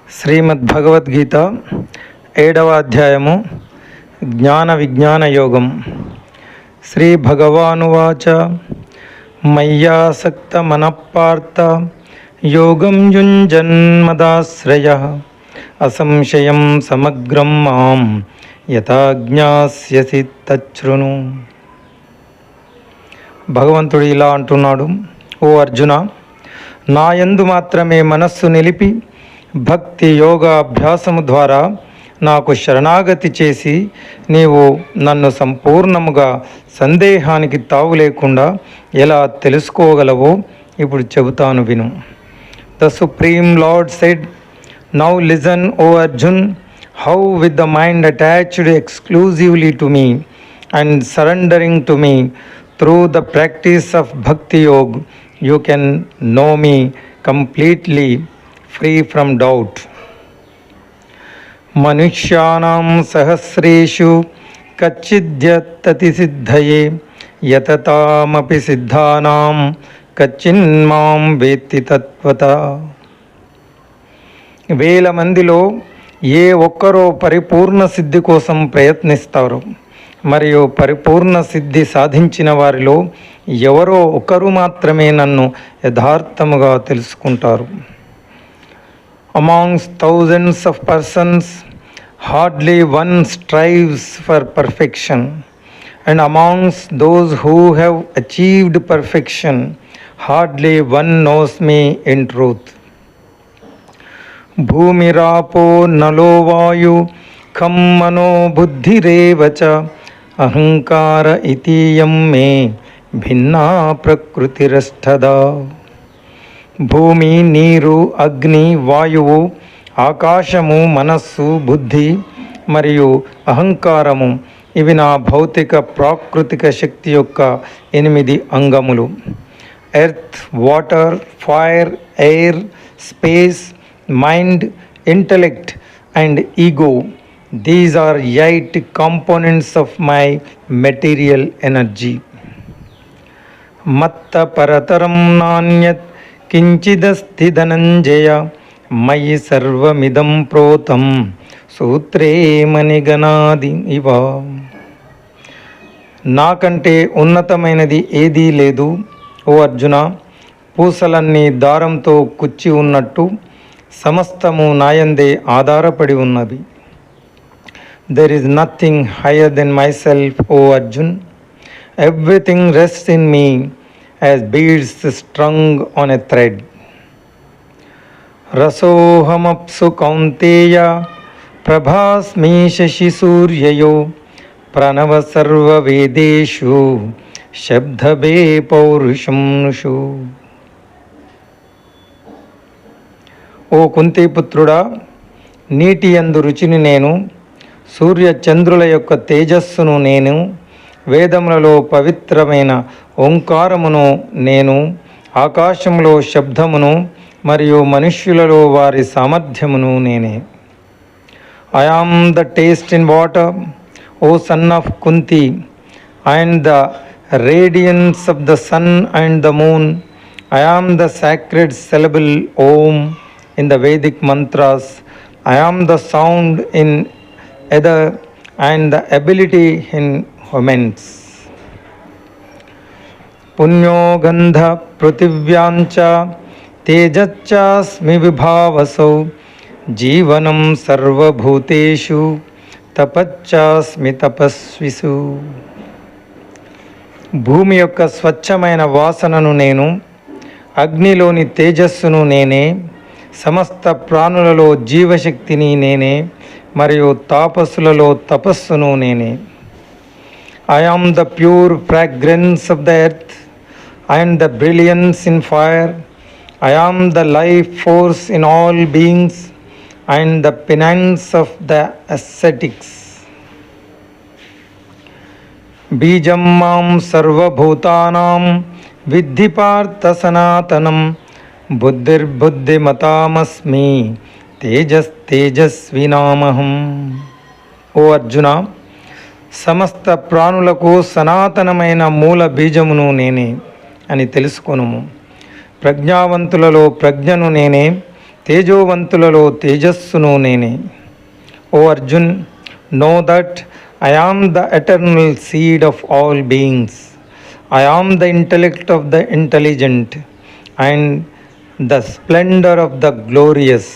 శ్రీమద్భగవద్గీత 7వ అధ్యాయము జ్ఞాన విజ్ఞాన యోగం. శ్రీ భగవానువాచ మయ్యాసక్త మనఃపార్థ యోగం యుంజన్మదాశ్రయః అసంశయం సమగ్రం మాం యథా జ్ఞాస్యసి తచ్ఛృణు. భగవంతుడు ఇలా అంటున్నాడు, ఓ అర్జున, నాయందు మాత్రమే మనస్సు నిలిపి భక్తి యోగా అభ్యాసము ద్వారా నాకు శరణాగతి చేసి నీవు నన్ను సంపూర్ణముగా సందేహానికి తావు లేకుండా ఎలా తెలుసుకోగలవో ఇప్పుడు చెబుతాను విను. The supreme lord said, now listen O Arjun, how with the mind attached exclusively to me and surrendering to me through the practice of bhakti yog you can know me completely free from doubt. మనుష్యానాం సహస్రేషు కచ్చిద్యత్తతి సిద్ధయే యతతామపి సిద్ధానాం కచ్చిన్మాం వేత్తి తత్వత. వేల మందిలో ఏ ఒక్కరో పరిపూర్ణ సిద్ధి కోసం ప్రయత్నిస్తారు, మరియు పరిపూర్ణ సిద్ధి సాధించిన వారిలో ఎవరో ఒకరు మాత్రమే నన్ను యథార్థముగా తెలుసుకుంటారు. Amongst thousands of persons, hardly one strives for perfection, and amongst those who have achieved perfection, hardly one knows me in truth. Bhumirapo nalo vayu kham mano buddhirevacha ahankara itiyam me bhinna prakrutirasthada. భూమి, నీరు, అగ్ని, వాయువు, ఆకాశము, మనస్సు, బుద్ధి మరియు అహంకారము ఇవి నా భౌతిక ప్రాకృతిక శక్తి యొక్క 8 అంగములు. Earth, water, fire, air, space, mind, intellect and ego, these are 8 components of my material energy. మత్త పరతరం నాన్యత్ కించిదస్తి ధనంజయ మయి సర్వమిదం ప్రోతం సూత్రే మణిగణాది ఇవ. నాకంటే ఉన్నతమైనది ఏదీ లేదు ఓ అర్జున. పూసలన్నీ దారంతో కుచ్చి ఉన్నట్టు సమస్తము నాయందే ఆధారపడి ఉన్నవి. There is nothing higher than myself O Arjun. Everything rests in me as beads strung on a thread. Rasohamapsu kaunteya prabhasmi shashi suryayo pranava sarva vedeshu shabdhabe paurusham nushu. ఓ కుంతిపుత్రుడా, నీటి యందు రుచిని నేను, సూర్య చంద్రుల యొక్క తేజస్సును నేను, వేదములలో పవిత్రమైన ఓంకారమును నేను, ఆకాశంలో శబ్దమును మరియు మనుష్యులలో వారి సామర్థ్యమును నేనే. I am the taste in water O son of Kunti and the radiance of the sun and the moon. I am the sacred syllable Om in the Vedic mantras. I am the sound in ether and the ability in humans. పుణ్యో గంధ పృథివ్యాంచ తేజశ్చాస్మి విభావసౌ జీవనం సర్వభూతేషు తపశ్చాస్మి తపస్విషు. భూమి యొక్క స్వచ్ఛమైన వాసనను నేను, అగ్నిలోని తేజస్సును నేనే, సమస్త ప్రాణులలో జీవశక్తిని నేనే, మరియు తాపస్సులలో తపస్సును నేనే. I am the pure fragrance of the earth. I am the brilliance in fire. I am the life force in all beings. I am the penance of the ascetics. Bijam mam sarva bhutanam viddhi partha sanatanam buddhir buddhi matamasmi tejas tejasvinamaham. O Arjuna, సమస్త ప్రాణులకు సనాతనమైన మూల బీజమును నేనే అని తెలుసుకొనుము. ప్రజ్ఞావంతులలో ప్రజ్ఞను నేనే, తేజోవంతులలో తేజస్సును నేనే. ఓ Arjun, know that I am the eternal seed of all beings. I am the intellect of the intelligent and the splendor of the glorious.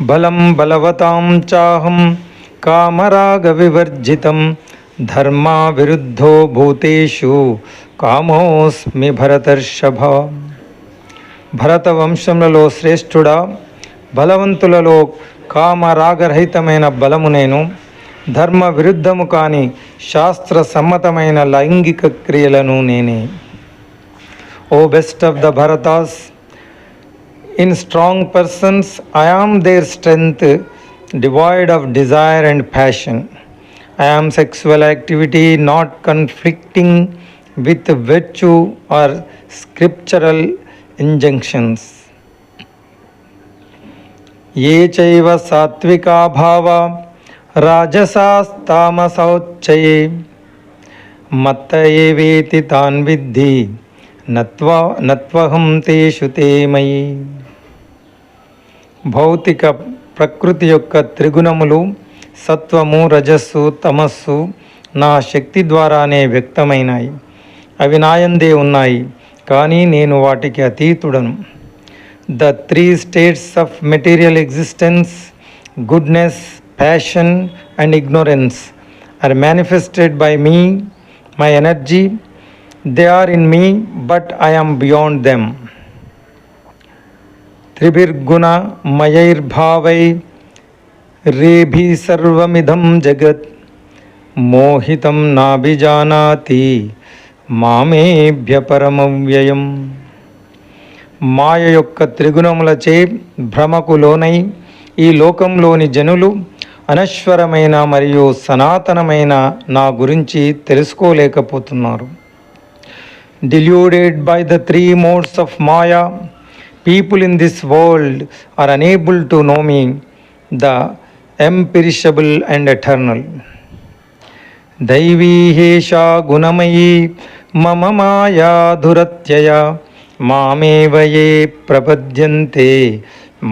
బలం బలవతాం చాహం కామరాగ వివర్జితం ధర్మా విరుద్ధో భూతేషు కామోస్మి భరతర్షభ. భరత వంశములలో శ్రేష్ఠుడా, బలవంతులలో కామరాగరహితమైన బలము నేను, ధర్మ విరుద్ధము కాని శాస్త్ర సమ్మతమైన లైంగిక క్రియలను నేనే. O best of the Bharatas, in strong persons I am their strength, devoid of desire and passion. I am sexual activity not conflicting with virtue or scriptural injunctions. ye chaiva satvika bhava rajasastamasauchaye matta eveti tan viddhi నత్వహం తేషు తే మయి. భౌతిక ప్రకృతి యొక్క త్రిగుణములు సత్వము, రజస్సు, తమస్సు నా శక్తి ద్వారానే వ్యక్తమైనాయి. అవి నాయందే ఉన్నాయి, కానీ నేను వాటికి అతీతుడను. The 3 states of material existence, goodness, passion and ignorance are manifested by me, my energy. They are in me, but I am beyond them. Tribirguna mayair-bhavai rebhi sarvamidham jagat mohitam nabhijanati మామేభ్య పరమవ్యయం. మాయ యొక్క త్రిగుణములచే భ్రమకు లోనై ఈ లోకంలోని జనులు అనశ్వరమైన మరియు సనాతనమైన నా గురించి తెలుసుకోలేకపోతున్నారు. Deluded by the 3 modes of Maya, people in this world are unable to know me, the imperishable and eternal. Daivi hesha gunamayi mama maya dhuratyaya mameva ye prapadyante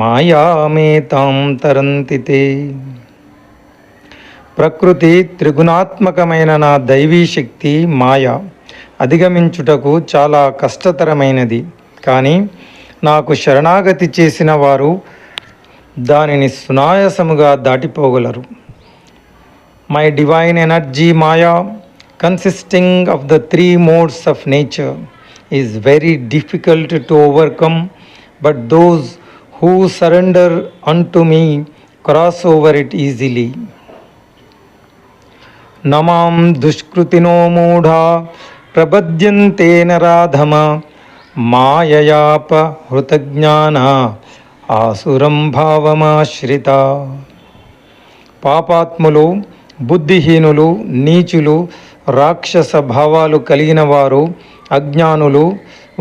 మాయామేతాం తరంతితే. ప్రకృతి త్రిగుణాత్మకమైన నా దైవీ శక్తి మాయ అధిగమించుటకు చాలా కష్టతరమైనది, కానీ నాకు శరణాగతి చేసిన వారు దానిని సునాయాసముగా దాటిపోగలరు. My divine energy Maya, consisting of the 3 modes of nature, is very difficult to overcome, but those who surrender unto me cross over it easily. నమాం దుష్కృతినో మూఢా ప్రబధ్యంతే నరాధమ మాయయాపహృతజ్ఞాన ఆసురం భావమాశ్రిత. పాపాత్ములు, బుద్ధిహీనులు, నీచులు, రాక్షస భావాలు కలిగిన వారు, అజ్ఞానులు,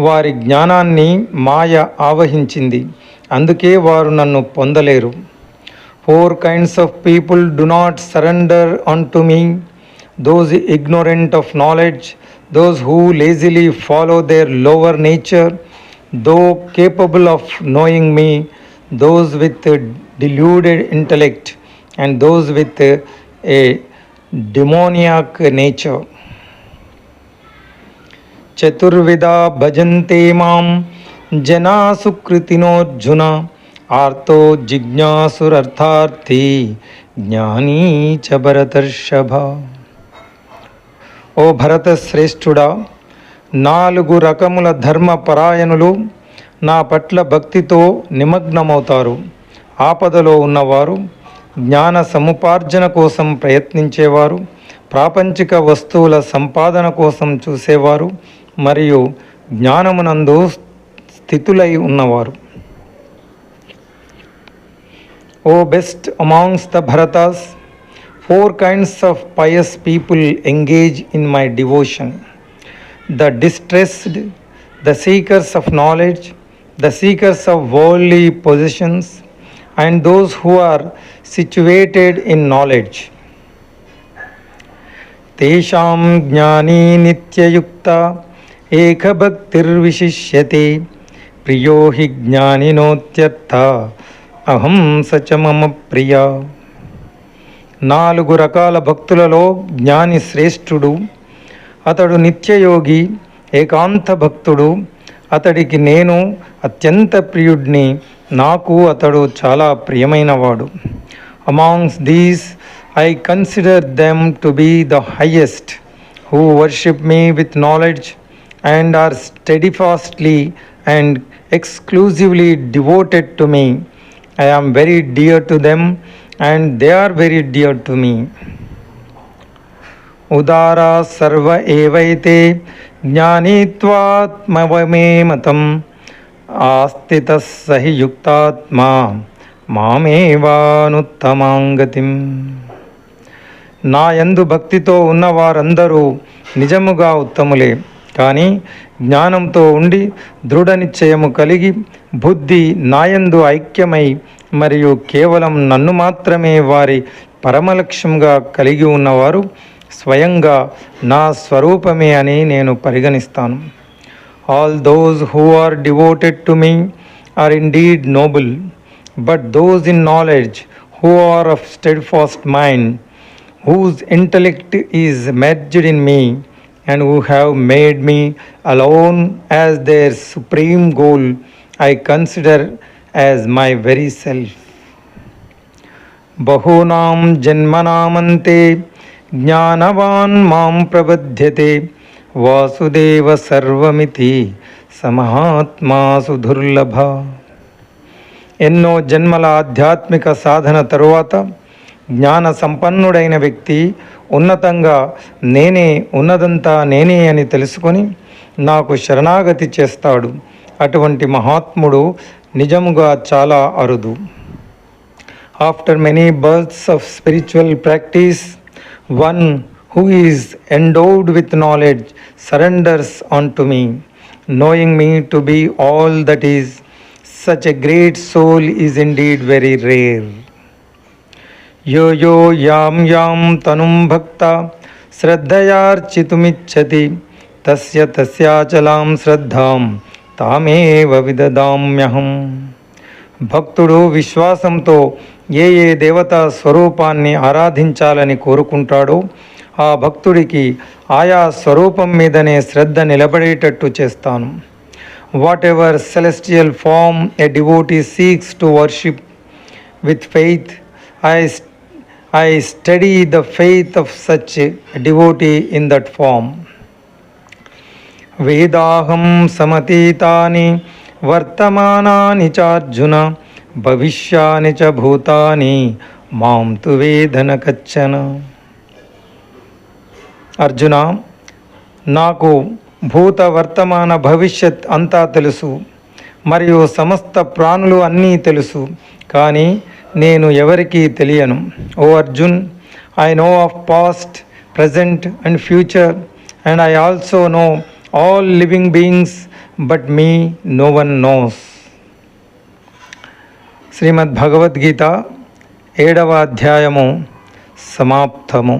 వారి జ్ఞానాన్ని మాయ ఆవహించింది, అందుకే వారు నన్ను పొందలేరు. 4 kinds of people do not surrender unto me: those ignorant of knowledge, those who lazily follow their lower nature, though capable of knowing me, those with deluded intellect, and those with a demoniac nature. Chaturvida bhajante mam jana sukritinojjuna ఆర్తో జిజ్ఞాసురర్థార్థి gnani చ భరతర్షభ. ఓ భరత శ్రేష్ఠుడా, 4 రకముల ధర్మపరాయణులు నా పట్ల భక్తితో నిమగ్నమవుతారు. ఆపదలో ఉన్నవారు, జ్ఞాన సముపార్జన కోసం ప్రయత్నించేవారు, ప్రాపంచిక వస్తువుల సంపాదన కోసం చూసేవారు, మరియు జ్ఞానమునందు స్థితులై ఉన్నవారు. O best amongst the Bharatas, 4 kinds of pious people engage in my devotion: the distressed, the seekers of knowledge, the seekers of worldly possessions, and those who are situated in knowledge. Tesham jnani nityayukta ekabhaktir vishishyate ప్రియో హి జ్ఞానినోత్యర్థ అహం సచ మమ ప్రియ. 4 రకాల భక్తులలో జ్ఞాని శ్రేష్ఠుడు. అతడు నిత్యయోగి, ఏకాంత భక్తుడు. అతడికి నేను అత్యంత ప్రియుడిని, నాకు అతడు చాలా ప్రియమైనవాడు. Amongst these I consider them to be the highest, who worship me with knowledge and are steadfastly and exclusively devoted to me. I am very dear to them and they are very dear to me. Udara sarva evaite jnanitvatmavame matam astitas sahi yuktatma మామేవానుత్తమాంగతిం. నా యందు భక్తితో ఉన్నవారందరూ నిజముగా ఉత్తములే. కానీ జ్ఞానంతో ఉండి దృఢ నిశ్చయము కలిగి బుద్ధి నాయందు ఐక్యమై మరియు కేవలం నన్ను మాత్రమే వారి పరమలక్ష్యంగా కలిగి ఉన్నవారు స్వయంగా నా స్వరూపమే అని నేను పరిగణిస్తాను. All those who are devoted to me are indeed noble, but those in knowledge who are of steadfast mind, whose intellect is merged in me, and who have made me alone as their supreme goal, I consider as my very self. Bahunam janmanamante jnanavan mam prabadhyate vasudeva sarvamiti samahatma sudurlabha. ఎన్నో జన్మల ఆధ్యాత్మిక సాధన తరువాత జ్ఞాన సంపన్నుడైన వ్యక్తి ఉన్నతంగా ఉన్నదంతా నేనే అని తెలుసుకొని నాకు శరణాగతి చేస్తాడు. అటువంటి మహాత్ముడు నిజముగా చాలా అరుదు. After many births of spiritual practice, one who is endowed with knowledge surrenders on to me, knowing me to be all that is. Such a great soul is indeed very rare. Yo yo yam yam tanum bhakta shraddhayarchitumichhati tasya tasyachalam shraddham tameva vidadamyaham. భక్తుడు విశ్వాసంతో ఏ దేవతా స్వరూపాన్ని ఆరాధించాలని కోరుకుంటాడో ఆ భక్తుడికి ఆయా స్వరూపం మీదనే శ్రద్ధ నిలబడేటట్టు చేస్తాను. Whatever celestial form a devotee seeks to worship with faith, I study the faith of such a devotee in that form. Vedaham samatitani vartamanani cha Arjuna bhavishyani cha bhutani mam tu vedana kachana. Arjuna, నాకు భూత వర్తమాన భవిష్యత్ అంతా తెలుసు మరియు సమస్త ప్రాణులు అన్నీ తెలుసు, కానీ నేను ఎవరికీ తెలియను. O Arjun, I know of past, present and future, and I also know all living beings, but me no one knows. Srimad Bhagavad Gita 7వ అధ్యాయము సమాప్తము.